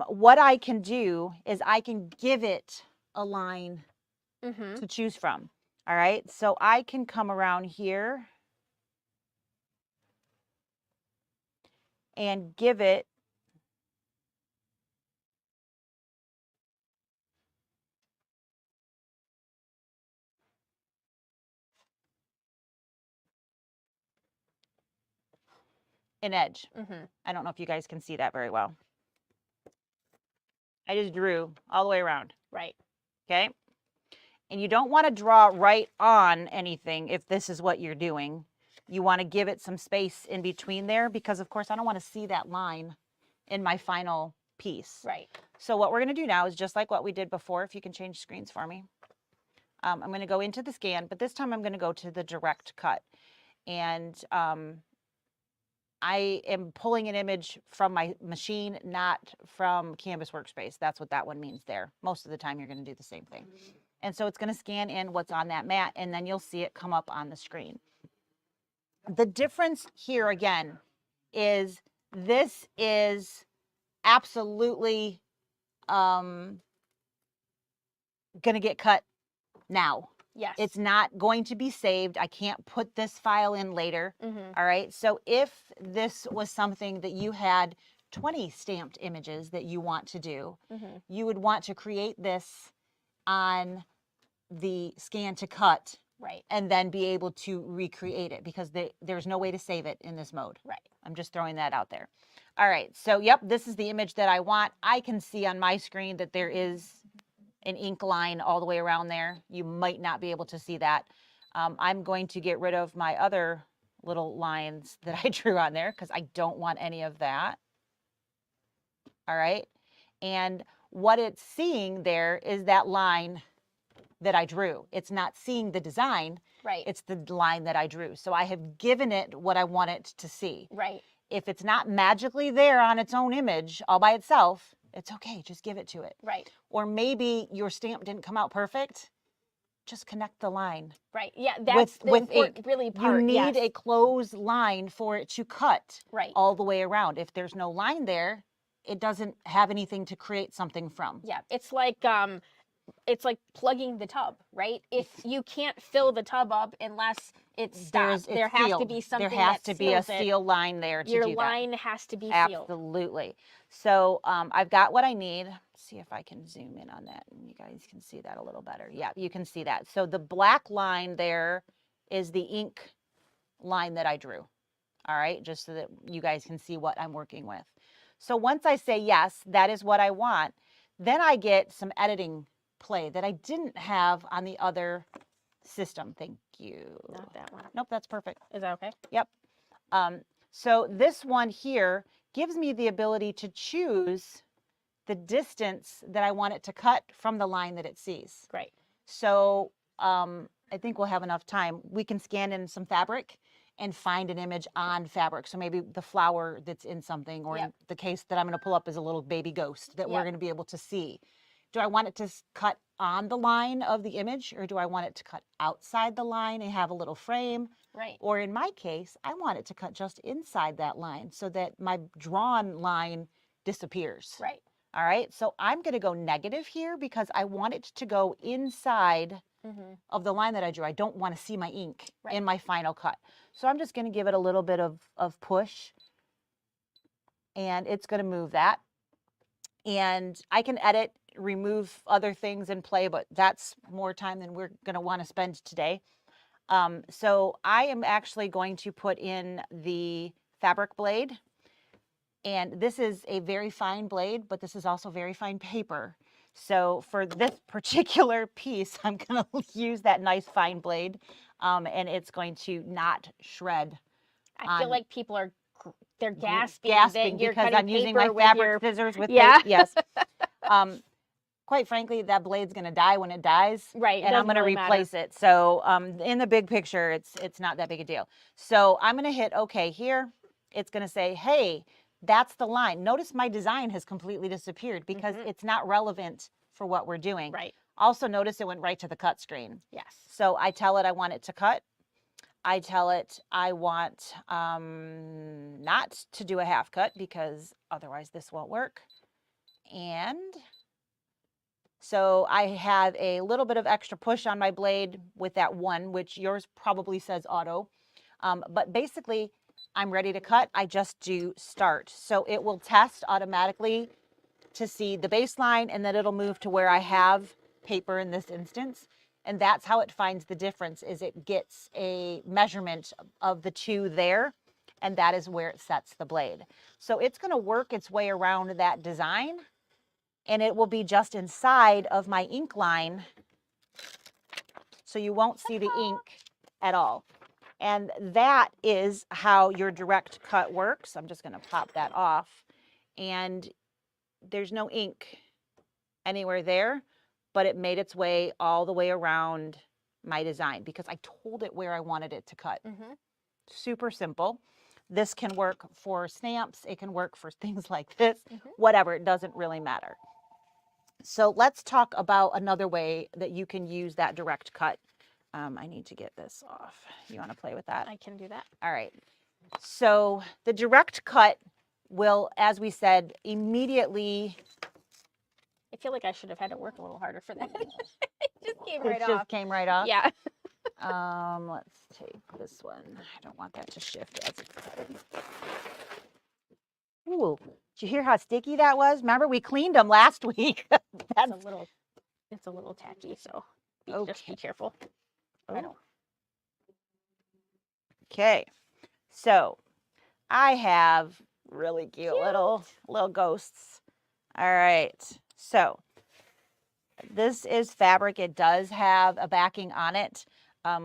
what I can do is I can give it a line to choose from. All right, so I can come around here and give it an edge. I don't know if you guys can see that very well. I just drew all the way around. Right. Okay. And you don't want to draw right on anything if this is what you're doing. You want to give it some space in between there because, of course, I don't want to see that line in my final piece. Right. So what we're going to do now is just like what we did before. If you can change screens for me. I'm going to go into the scan, but this time I'm going to go to the direct cut. And I am pulling an image from my machine, not from Canvas Workspace. That's what that one means there. Most of the time you're going to do the same thing. And so it's going to scan in what's on that mat, and then you'll see it come up on the screen. The difference here, again, is this is absolutely going to get cut now. Yes. It's not going to be saved. I can't put this file in later. All right. So if this was something that you had 20 stamped images that you want to do, you would want to create this on the scan to cut. Right. And then be able to recreate it because there's no way to save it in this mode. Right. I'm just throwing that out there. All right. So, yep, this is the image that I want. I can see on my screen that there is an ink line all the way around there. You might not be able to see that. I'm going to get rid of my other little lines that I drew on there because I don't want any of that. All right. And what it's seeing there is that line that I drew. It's not seeing the design. Right. It's the line that I drew. So I have given it what I want it to see. Right. If it's not magically there on its own image all by itself, it's okay. Just give it to it. Right. Or maybe your stamp didn't come out perfect. Just connect the line. Right. Yeah, that's the important really part. You need a closed line for it to cut all the way around. If there's no line there, it doesn't have anything to create something from. Yeah, it's like plugging the tub, right? If you can't fill the tub up unless it's stopped, there has to be something. There has to be a seal line there to do that. Your line has to be sealed. Absolutely. So I've got what I need. Let's see if I can zoom in on that and you guys can see that a little better. Yeah, you can see that. So the black line there is the ink line that I drew. All right, just so that you guys can see what I'm working with. So once I say yes, that is what I want, then I get some editing play that I didn't have on the other system. Thank you. Not that one. Nope, that's perfect. Is that okay? Yep. So this one here gives me the ability to choose the distance that I want it to cut from the line that it sees. Great. So I think we'll have enough time. We can scan in some fabric and find an image on fabric. So maybe the flower that's in something, or in the case that I'm going to pull up is a little baby ghost that we're going to be able to see. Do I want it to cut on the line of the image, or do I want it to cut outside the line and have a little frame? Right. Or in my case, I want it to cut just inside that line so that my drawn line disappears. Right. All right. So I'm going to go negative here because I want it to go inside of the line that I drew. I don't want to see my ink in my final cut. So I'm just going to give it a little bit of push, and it's going to move that. And I can edit, remove other things and play, but that's more time than we're going to want to spend today. So I am actually going to put in the fabric blade. And this is a very fine blade, but this is also very fine paper. So for this particular piece, I'm going to use that nice fine blade, and it's going to not shred. I feel like people are they're gasping gasping that you're because cutting I'm using my paper with fabric your scissors with yeah. paper. Yes. Quite frankly, that blade's going to die when it dies, Right. and I'm going to Really replace it. So in the big picture, it's not that big a deal. So I'm going to hit OK here. It's going to say, hey, that's the line. Notice my design has completely disappeared because it's not relevant for what we're doing. Right. Also, notice it went right to the cut screen. Yes. So I tell it I want it to cut. I tell it I want not to do a half cut because otherwise this won't work. And so I have a little bit of extra push on my blade with that one, which yours probably says auto. But basically, I'm ready to cut. I just do start. So it will test automatically to see the baseline, and then it'll move to where I have paper in this instance. And that's how it finds the difference, is it gets a measurement of the two there, and that is where it sets the blade. So it's going to work its way around that design, and it will be just inside of my ink line, so you won't see the ink at all. And that is how your direct cut works. I'm just going to pop that off, and there's no ink anywhere there, but it made its way all the way around my design because I told it where I wanted it to cut. Super simple. This can work for stamps. It can work for things like this, whatever. It doesn't really matter. So let's talk about another way that you can use that direct cut. I need to get this off. You want to play with that? I can do that. All right. So the direct cut will, as we said, immediately. I feel like I should have had to work a little harder for that. It just came right off. It just came right off? Yeah. Let's take this one. I don't want that to shift as it's cutting. Ooh, did you hear how sticky that was? Remember, we cleaned them last week. It's a little tacky, so just be Okay. careful. Oh. Okay, so I have really cute little ghosts. All right, so this is fabric. It does have a backing on it,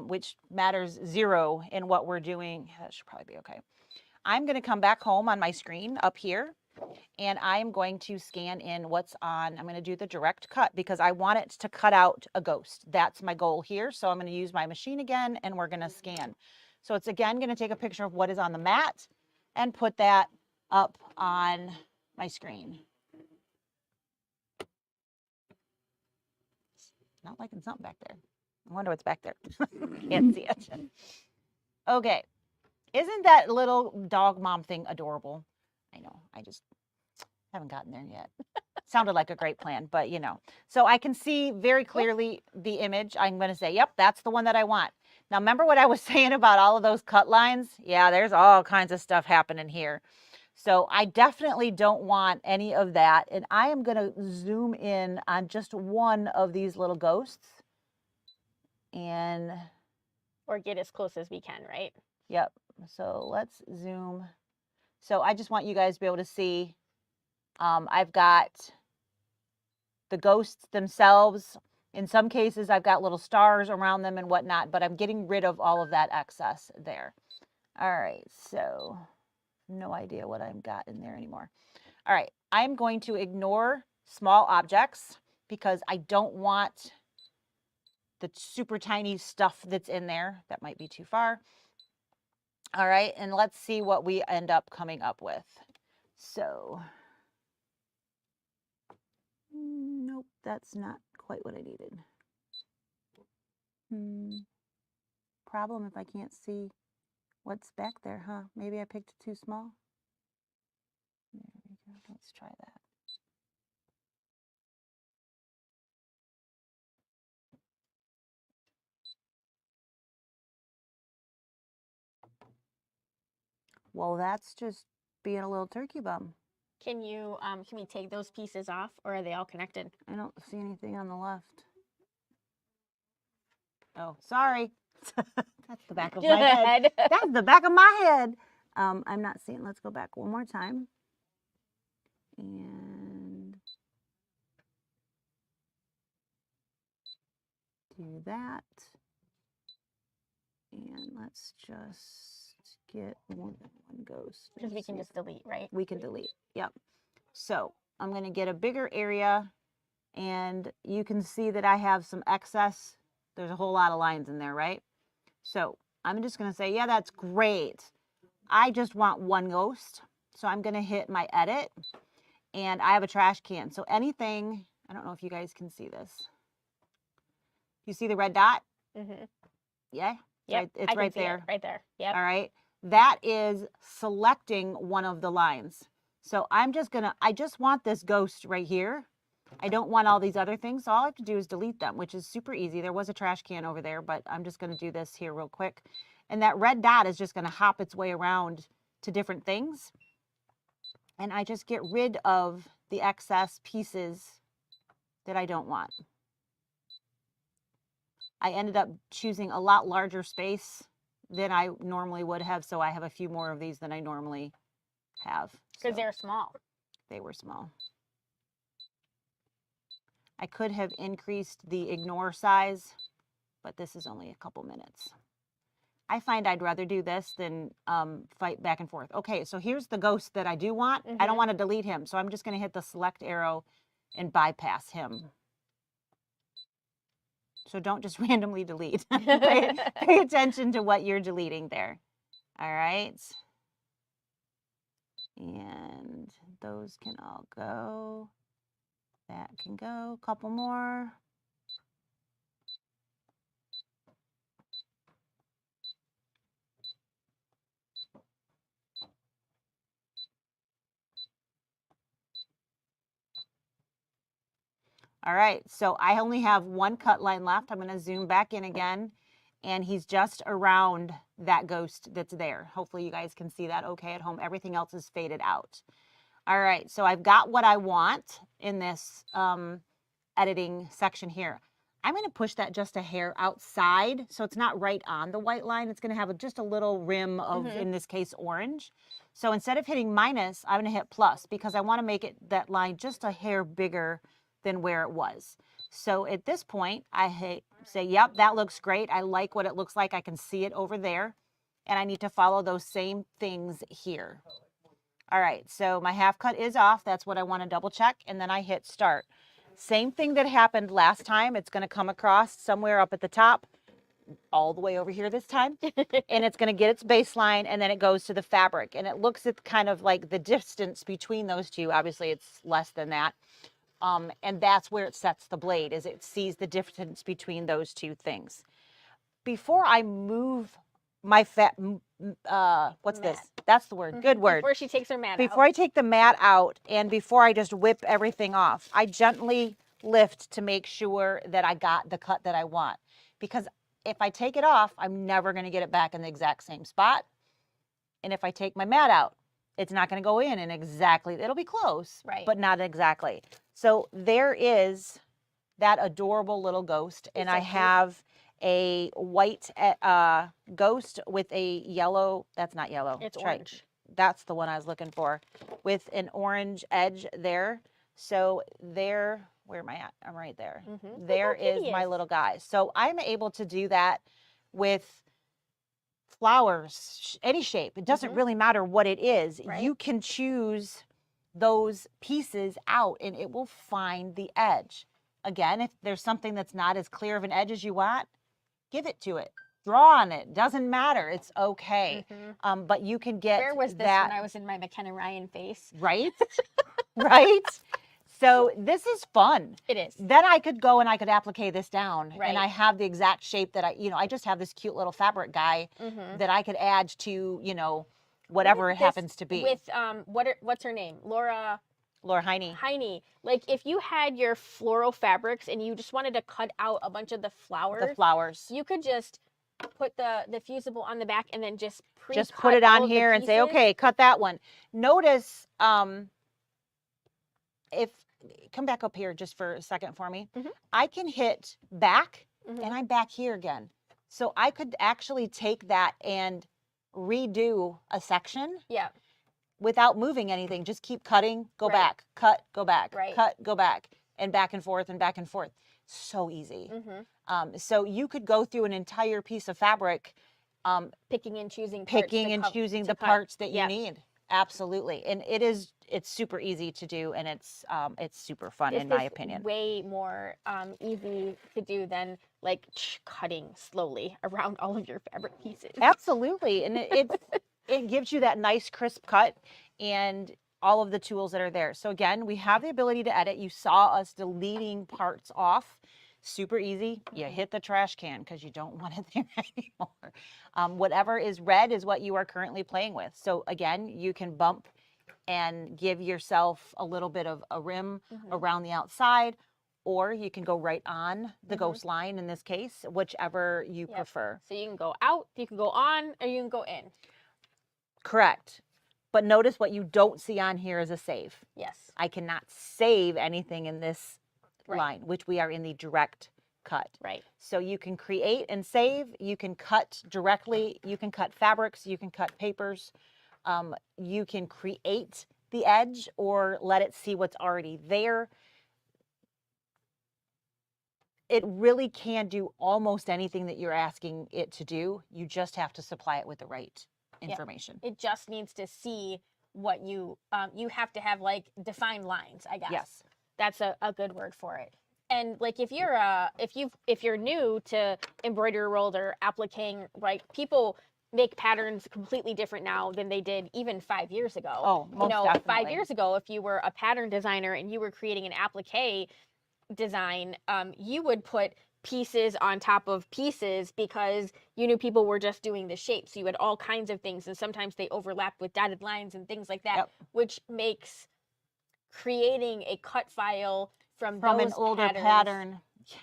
which matters zero in what we're doing. That should probably be okay. I'm going to come back home on my screen up here, and I'm going to scan in what's on. I'm going to do the direct cut because I want it to cut out a ghost. That's my goal here. So I'm going to use my machine again, and we're going to scan. So it's again going to take a picture of what is on the mat and put that up on my screen. Not liking something back there. I wonder what's back there. Can't see it. Okay. Isn't that little dog mom thing adorable? I know. I just haven't gotten there yet. Sounded like a great plan, but you know. So I can see very clearly the image. I'm going to say, yep, that's the one that I want. Now, remember what I was saying about all of those cut lines? Yeah, there's all kinds of stuff happening here. So I definitely don't want any of that. And I am going to zoom in on just one of these little ghosts. Or get as close as we can, right? Yep. So let's zoom. So I just want you guys to be able to see. I've got the ghosts themselves. In some cases, I've got little stars around them and whatnot, but I'm getting rid of all of that excess there. All right, so no idea what I've got in there anymore. All right, I'm going to ignore small objects because I don't want the super tiny stuff that's in there. That might be too far. All right, and let's see what we end up coming up with. So, nope, that's not quite what I needed. Problem if I can't see what's back there, huh? Maybe I picked it too small. There we go. Let's try that. Well, that's just being a little turkey bum. Can we take those pieces off, or are they all connected? I don't see anything on the left. Oh, sorry. That's the back of my head. That's the back of my head. I'm not seeing. Let's go back one more time. And do that. And let's just get more than one ghost. Because we can just delete, right? We can delete. Yep. So I'm going to get a bigger area, and you can see that I have some excess. There's a whole lot of lines in there, right? So I'm just going to say, yeah, that's great. I just want one ghost. So I'm going to hit my edit, and I have a trash can. So anything, I don't know if you guys can see this. You see the red dot? Mm-hmm. Yeah? Yep, it's right there. Right there. Yep. All right. That is selecting one of the lines. So I just want this ghost right here. I don't want all these other things. So all I have to do is delete them, which is super easy. There was a trash can over there, but I'm just going to do this here real quick. And that red dot is just going to hop its way around to different things. And I just get rid of the excess pieces that I don't want. I ended up choosing a lot larger space than I normally would have, so I have a few more of these than I normally have. Because they're small. They were small. I could have increased the ignore size, but this is only a couple minutes. I find I'd rather do this than fight back and forth. Okay, so here's the ghost that I do want. Mm-hmm. I don't want to delete him, so I'm just going to hit the select arrow and bypass him. So don't just randomly delete. Pay attention to what you're deleting there. All right. And those can all go. That can go. A couple more. All right, so I only have one cut line left. I'm going to zoom back in again, and he's just around that ghost that's there. Hopefully you guys can see that okay at home. Everything else is faded out. All right, so I've got what I want in this editing section here. I'm going to push that just a hair outside, so it's not right on the white line. It's going to have just a little rim of, in this case, orange. So instead of hitting minus, I'm going to hit plus because I want to make that line just a hair bigger than where it was. So at this point, I say, yep, that looks great. I like what it looks like. I can see it over there. And I need to follow those same things here. All right, so my half cut is off. That's what I want to double check. And then I hit start. Same thing that happened last time. It's going to come across somewhere up at the top, all the way over here this time. And it's going to get its baseline, and then it goes to the fabric. And it looks at kind of like the distance between those two. Obviously, it's less than that. And that's where it sets the blade, is it sees the difference between those two things. Before I move my what's mat. This? That's the word. Good word. Before she takes her mat out. Before I take the mat out and before I just whip everything off, I gently lift to make sure that I got the cut that I want. Because if I take it off, I'm never going to get it back in the exact same spot. And if I take my mat out, it's not going to go in exactly, it'll be close, right, but not exactly. So there is that adorable little ghost. And I have a white ghost with a yellow, that's not yellow. It's orange. That's the one I was looking for, with an orange edge there. So there, where am I at? I'm right there. Mm-hmm. There is my little guy. So I'm able to do that with flowers, any shape. It doesn't really matter what it is. Right. You can choose those pieces out and it will find the edge. Again, if there's something that's not as clear of an edge as you want, give it to it. Draw on it. Doesn't matter. It's okay. Mm-hmm. But you can get Where was this when I was in my McKenna Ryan face? Right? Right? So this is fun. It is. Then I could go and I could applique this down. Right. And I have the exact shape that I just have this cute little fabric guy that I could add to, whatever it happens to be. With, what's her name? Laura Heine. Like if you had your floral fabrics and you just wanted to cut out a bunch of the flowers. You could just put the fusible on the back and then just put it on here and say, okay, cut that one. Notice, if come back up here just for a second for me. I can hit back and I'm back here again. So I could actually take that and redo a section Yeah. without moving anything. Just keep cutting, go Right. back, cut, go back, Right. cut, go back, and back and forth and back and forth. So easy. So you could go through an entire piece of fabric, Picking and choosing the cut. parts that you Yep. need. Absolutely. And it's super easy to do, and it's super fun This in my is opinion. way more easy to do than like cutting slowly around all of your fabric pieces. Absolutely. And it gives you that nice crisp cut and all of the tools that are there. So again, we have the ability to edit. You saw us deleting parts off. Super easy. You hit the trash can because you don't want it there anymore. Whatever is red is what you are currently playing with. So again, you can bump and give yourself a little bit of a rim around the outside, or you can go right on the ghost line in this case, whichever you prefer. So you can go out, you can go on, or you can go in. Correct. But notice what you don't see on here is a save. Yes. I cannot save anything in this line, which we are in the direct cut. Right. So you can create and save. You can cut directly. You can cut fabrics. You can cut papers. You can create the edge or let it see what's already there. It really can do almost anything that you're asking it to do. You just have to supply it with the right information. It just needs to see what you have to have like defined lines, I guess. Yes. That's a good word for it. And like if you're new to embroidery rolled or appliquing, right, people make patterns completely different now than they did even 5 years ago. Oh, most definitely. 5 years ago, if you were a pattern designer and you were creating an applique design, you would put pieces on top of pieces because you knew people were just doing the shape. So you had all kinds of things, and sometimes they overlapped with dotted lines and things like that, which makes creating a cut file from an older pattern.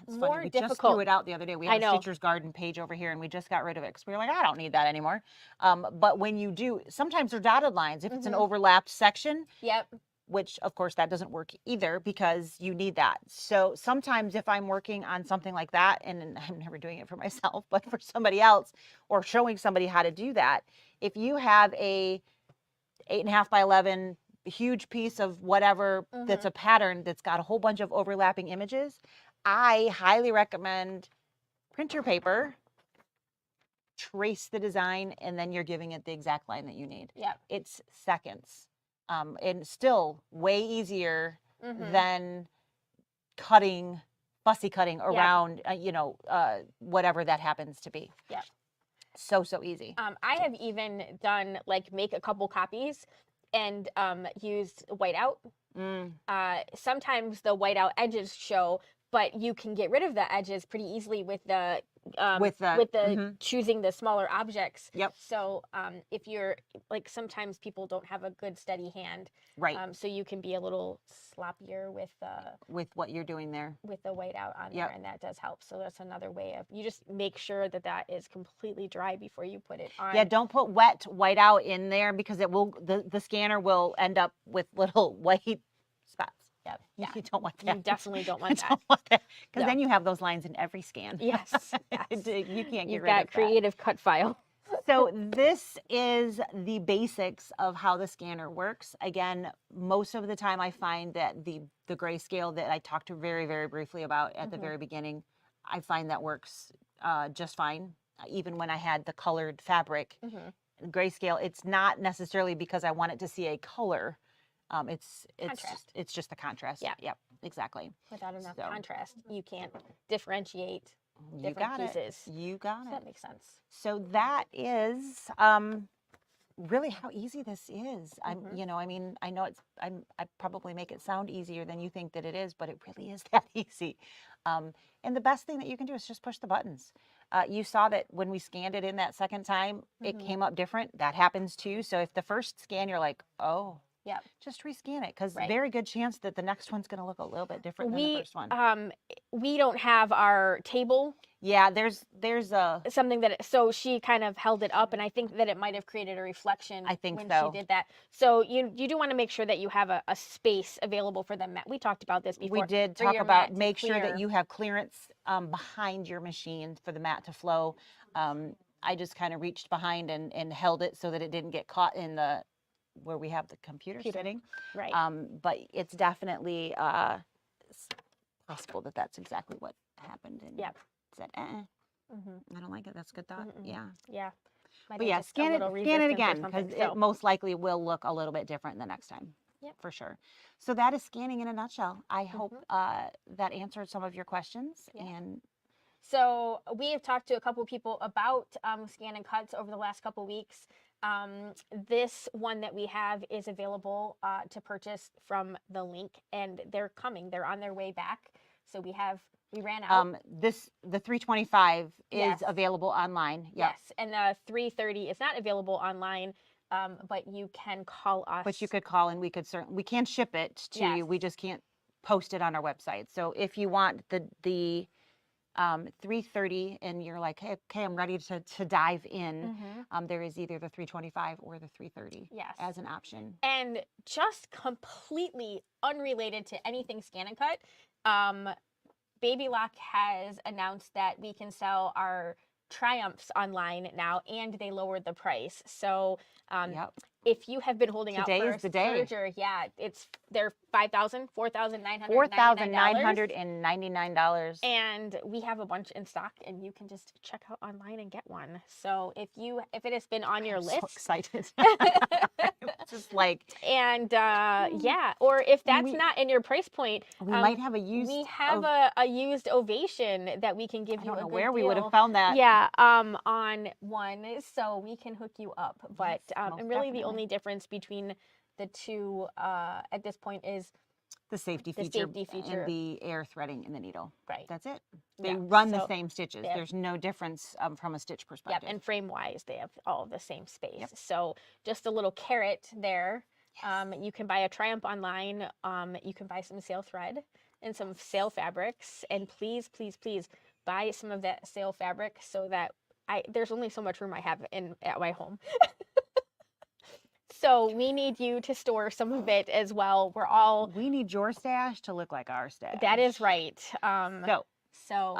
It's more funny. We difficult. just threw it out the other day. We have a Stitcher's Garden page over here, and we just got rid of it because we were like, I don't need that anymore. But when you do, sometimes they're dotted lines. If it's an overlapped section, which of course that doesn't work either because you need that. So sometimes if I'm working on something like that, and I'm never doing it for myself, but for somebody else or showing somebody how to do that, if you have a 8.5 by 11 huge piece of whatever that's a pattern that's got a whole bunch of overlapping images, I highly recommend printer paper, trace the design, and then you're giving it the exact line that you need. Yeah. It's seconds. And still way easier than fussy cutting around, whatever that happens to be. Yeah. So easy. I have even done like make a couple copies and used whiteout. Sometimes the whiteout edges show, but you can get rid of the edges pretty easily with the choosing the smaller objects. Yep. So if you're like, sometimes people don't have a good steady hand, right? So you can be a little sloppier with what you're doing there with the whiteout on there, and that does help. So that's another way of, you just make sure that is completely dry before you put it on. Yeah, don't put wet whiteout in there because it will the scanner will end up with little white spots. Yep. Yeah. You don't want that. You definitely don't want that. Because then you have those lines in every scan. Yes. You can't get rid of that. You've got creative cut file. So this is the basics of how the scanner works. Again, most of the time I find that the grayscale that I talked to very, very briefly about at the very beginning, I find that works just fine. Even when I had the colored fabric, grayscale, it's not necessarily because I want it to see a color. It's just the contrast. Yeah. Yep. Exactly. Without enough contrast, you can't differentiate different pieces. You got it. That makes sense. So that is really how easy this is. I know I probably make it sound easier than you think that it is, but it really is that easy. And the best thing that you can do is just push the buttons. You saw that when we scanned it in that second time, it came up different. That happens too. So if the first scan you're like, oh, Yep. just rescan it, because Right. very good chance that the next one's going to look a little bit different than the first one. We don't have our table. Yeah, there's a something that so she kind of held it up, and I think that it might have created a reflection when so. she did that. So you do want to make sure that you have a space available for the mat. We talked about this before. We did for talk your about mat to make sure that clear. you have clearance behind your machine for the mat to flow. I just kind of reached behind and held it so that it didn't get caught in the where we have the computer sitting. Right. But it's definitely possible that that's exactly what happened. And Yep. said, I don't like it. That's a good thought. Yeah. Yeah. But yeah, scan it again, because it most likely will look a little bit different the next time. Yep. For sure. So that is scanning in a nutshell. I hope that answered some of your questions. Yeah. And so we have talked to a couple people about scan and cuts over the last couple weeks. This one that we have is available to purchase from the link, and they're coming. They're on their way back. So we ran out. the 325 Yes. is available online. Yep. Yes, and the 330 is not available online, but you can call us. But you could call, and we can ship it to you. We just can't post it on our website. So if you want the 330 and you're like, hey, okay, I'm ready to dive in, there is either the 325 or the 330 as an option. And just completely unrelated to anything Scan and Cut, Baby Lock has announced that we can sell our Triumphs online now, and they lowered the price. So if you have been holding out for a Surger, they're $5,000, $4,999. And we have a bunch in stock, and you can just check out online and get one. So if it has been on your list, so excited. Just like, and or if that's not in your price point, we might have a used. We have a used Ovation that we can give you. I don't know a good where deal. we would have found that. Yeah, on one, so we can hook you up. But and really, the only difference between the two at this point is the safety feature and the air threading in the needle. Right. That's it. They run the same stitches. There's no difference from a stitch perspective. Yep. And frame wise, they have all the same space. Yep. So just a little carrot there. Yes. You can buy a Triumph online. You can buy some sale thread and some sale fabrics. And please, please, please buy some of that sale fabric so that there's only so much room I have at my home. So we need you to store some of it as well. We need your stash to look like our stash. That is right. So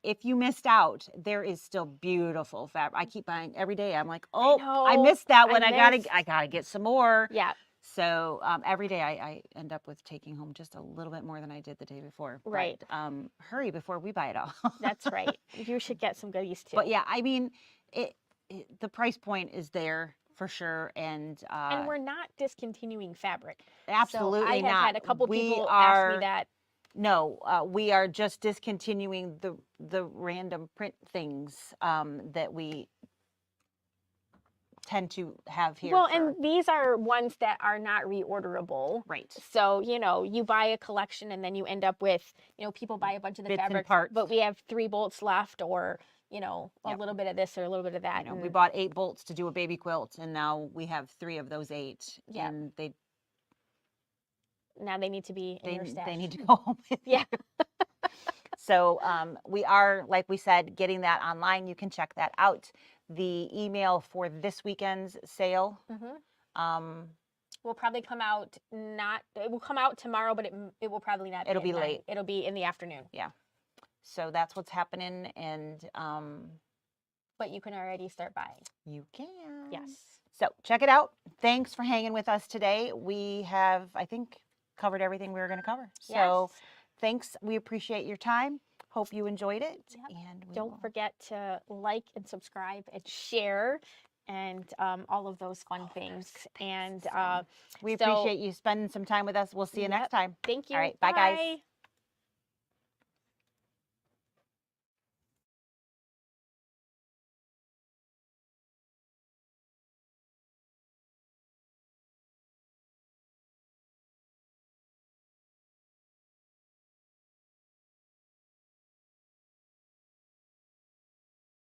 if you missed out, there is still beautiful fabric. I keep buying every day. I'm like, I missed that one. I gotta get some more. Yeah. So every day I end up with taking home just a little bit more than I did the day before. Right. But, hurry before we buy it all. That's right. You should get some goodies too. But yeah, I mean, the price point is there for sure, and we're not discontinuing fabric. Absolutely not. I have had a couple people ask me that. No, we are just discontinuing the random print things that we tend to have here. Well, and these are ones that are not reorderable. Right. So, you buy a collection and then you end up with, people buy a bunch of the fabrics, but we have 3 bolts left, or a little bit of this or a little bit of that. We bought 8 bolts to do a baby quilt, and now we have 3 of those 8. Yeah. And now they need to be in your stash. They need to go home with you. So we are, like we said, getting that online. You can check that out. The email for this weekend's sale will probably come out it will come out tomorrow, but it will probably not. It'll be late. It'll be in the afternoon. Yeah. So that's what's happening, and but you can already start buying. You can. Yes. So check it out. Thanks for hanging with us today. We have, I think, covered everything we were going to cover. So thanks. We appreciate your time. Hope you enjoyed it. Yep. And don't forget to like and subscribe and share and all of those fun things. And we appreciate you spending some time with us. We'll see you next time. Thank you. All right. Bye, guys.